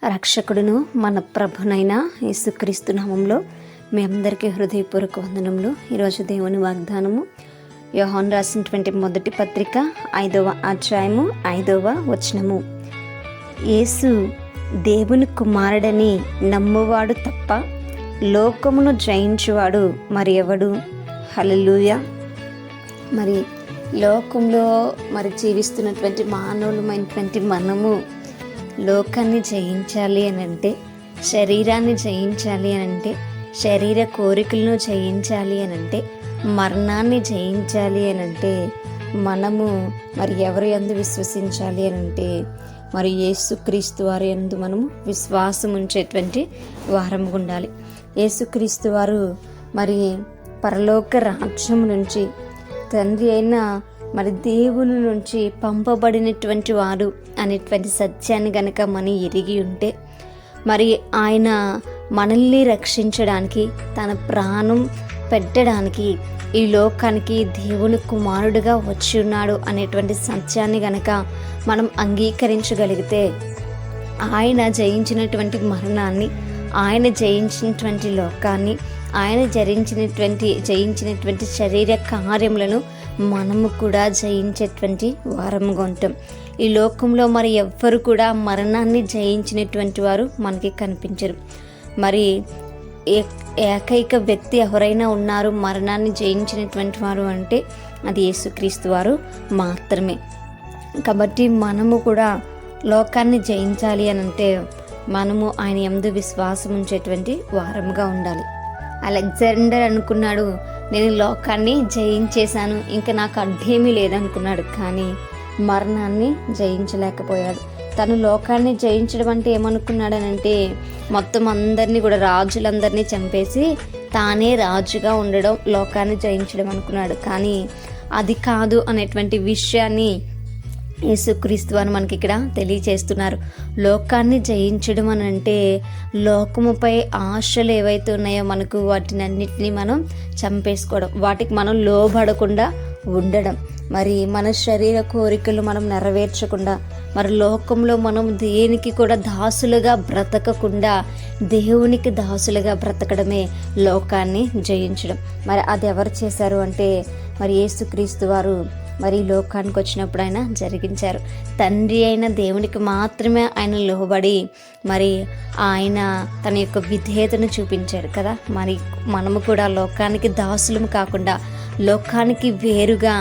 రక్షకుడును మన ప్రభునైన యేసుక్రీస్తు నామంలో మీ అందరికీ హృదయపూర్వక వందనములు. ఈరోజు దేవుని వాగ్దానము యోహాను రాసినటువంటి మొదటి పత్రిక 5వ అధ్యాయము 5వ వచనము. యేసు దేవుని కుమారుడని నమ్మువాడు తప్ప లోకమును జయించువాడు మరి ఎవడు? హల్లెలూయా. మరి లోకంలో జీవిస్తున్నటువంటి మానవులమైనటువంటి మనము లోకాన్ని జయించాలి అని అంటే, శరీరాన్ని జయించాలి అని అంటే, శరీర కోరికలను జయించాలి అని అంటే, మరణాన్ని జయించాలి అని అంటే మనము ఎవరి యందు విశ్వసించాలి అని అంటే యేసుక్రీస్తు వారి యందు మనము విశ్వాసం ఉంచేటువంటి వారముగా ఉండాలి. యేసుక్రీస్తు వారు పరలోక రాజ్యం నుంచి తండ్రి అయిన దేవుని నుంచి పంపబడినటువంటి వారు అనేటువంటి సత్యాన్ని గనక మనం ఎరిగి ఉంటే, ఆయన మనల్ని రక్షించడానికి, తన ప్రాణం పెట్టడానికి ఈ లోకానికి దేవుని కుమారుడుగా వచ్చి ఉన్నాడు అనేటువంటి సత్యాన్ని గనక మనం అంగీకరించగలిగితే, ఆయన జయించినటువంటి మరణాన్ని, ఆయన జయించినటువంటి లోకాన్ని, ఆయన జయించినటువంటి శరీర కార్యములను మనము కూడా జయించేటువంటి వారముగా ఉంటాం. ఈ లోకంలో ఎవ్వరు కూడా మరణాన్ని జయించినటువంటి వారు మనకి కనిపించరు. ఏకైక వ్యక్తి ఎవరైనా ఉన్నారు మరణాన్ని జయించినటువంటి వారు అంటే అది యేసుక్రీస్తు వారు మాత్రమే. కాబట్టి మనము కూడా లోకాన్ని జయించాలి అని అంటే మనము ఆయన యందు విశ్వాసం ఉంచేటువంటి వారముగా ఉండాలి. అలెగ్జాండర్ అనుకున్నాడు, నేను లోకాన్ని జయించేశాను, ఇంకా నాకు అడ్డేమీ లేదనుకున్నాడు. కానీ మరణాన్ని జయించలేకపోయాడు. తను లోకాన్ని జయించడం అంటే ఏమనుకున్నాడనంటే, మొత్తం అందరినీ కూడా, రాజులందరినీ చంపేసి తానే రాజుగా ఉండడం లోకాన్ని జయించడం అనుకున్నాడు. కానీ అది కాదు అనేటువంటి విషయాన్ని యేసుక్రీస్తు అని మనకి ఇక్కడ తెలియచేస్తున్నారు. లోకాన్ని జయించడం అని అంటే లోకముపై ఆశలు ఏవైతే ఉన్నాయో మనకు వాటిని అన్నిటినీ మనం చంపేసుకోవడం, వాటికి మనం లోబడకుండా ఉండడం, మన శరీర కోరికలు మనం నెరవేర్చకుండా, లోకంలో మనం దేనికి కూడా దాసులుగా బ్రతకకుండా దేవునికి దాసులుగా బ్రతకడమే లోకాన్ని జయించడం. అది ఎవరు చేశారు అంటే యేసుక్రీస్తు వారు లోకానికి వచ్చినప్పుడు ఆయన జరిగించారు. తండ్రి అయిన దేవునికి మాత్రమే ఆయన లోబడి ఆయన తన యొక్క విధేయతను చూపించాడు కదా. మనము కూడా లోకానికి దాసులం కాకుండా లోకానికి వేరుగా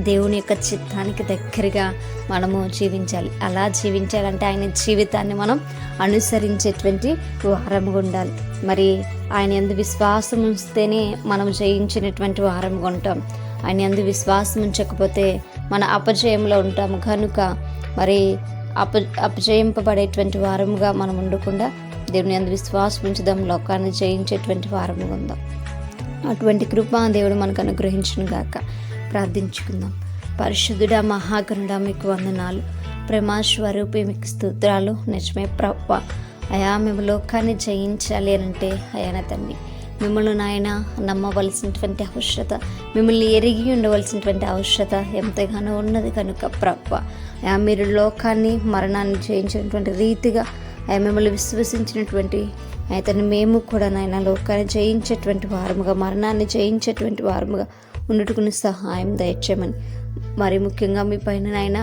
దేవుని యొక్క చిత్తానికి దగ్గరగా మనము జీవించాలి. అలా జీవించాలంటే ఆయన జీవితాన్ని మనం అనుసరించేటువంటి వారముగా ఉండాలి. ఆయన యందు విశ్వాసం ఉంచితేనే మనం జయించినటువంటి వారముగా ఉంటాం. ఆయన యందు విశ్వాసం ఉంచకపోతే మన అపజయంలో ఉంటాము. కనుక అపజయింపబడేటువంటి వారముగా మనం ఉండకుండా దేవుని యందు విశ్వాసం ఉంచుదాం, లోకాన్ని జయించేటువంటి వారముగా ఉందాం. అటువంటి కృప దేవుడు మనకు అనుగ్రహించును గాక. ప్రార్థించుకుందాం. పరిశుద్ధుడా, మహాగణుడా, మీకు వందనాలు. ప్రేమాస్వరూపి, మీకు స్తోత్రాలు. నిజమే ప్రభువా, అయా మేము లోకాన్ని జయించాలి అంటే అయాన తండ్రి, మిమ్మల్ని నాయన నమ్మవలసినటువంటి అవసరత, మిమ్మల్ని ఎరిగి ఉండవలసినటువంటి అవసరత ఎంతగానో ఉన్నది. కనుక ప్రభువా, మీరు లోకాన్ని మరణాన్ని జయించినటువంటి రీతిగా మిమ్మల్ని విశ్వసించినటువంటి అతను మేము కూడా నాయన లోకాన్ని జయించేటువంటి వారముగా, మరణాన్ని జయించేటువంటి వారముగా ఉండుటకుని సహాయం దయచేయమని, ముఖ్యంగా మీ పైన నాయన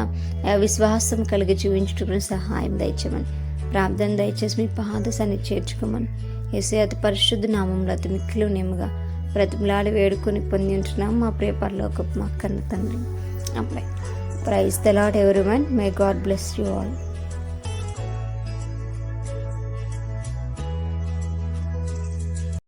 విశ్వాసం కలిగి జీవించుటకుని సహాయం దయచేయమని ప్రార్థన దయచేసి మీ పాద సన్నిధిని చేర్చుకోమని యేసయ్య అతి పరిశుద్ధ నామములో అతి మిక్కిలి నేముగా బ్రతిమలాడి వేడుకొని పొంది ఉంటున్నాం మా ప్రియ పరలోకపు మా కన్న తండ్రి. అమ్మాయి praise the Lord everyone. May God bless you all.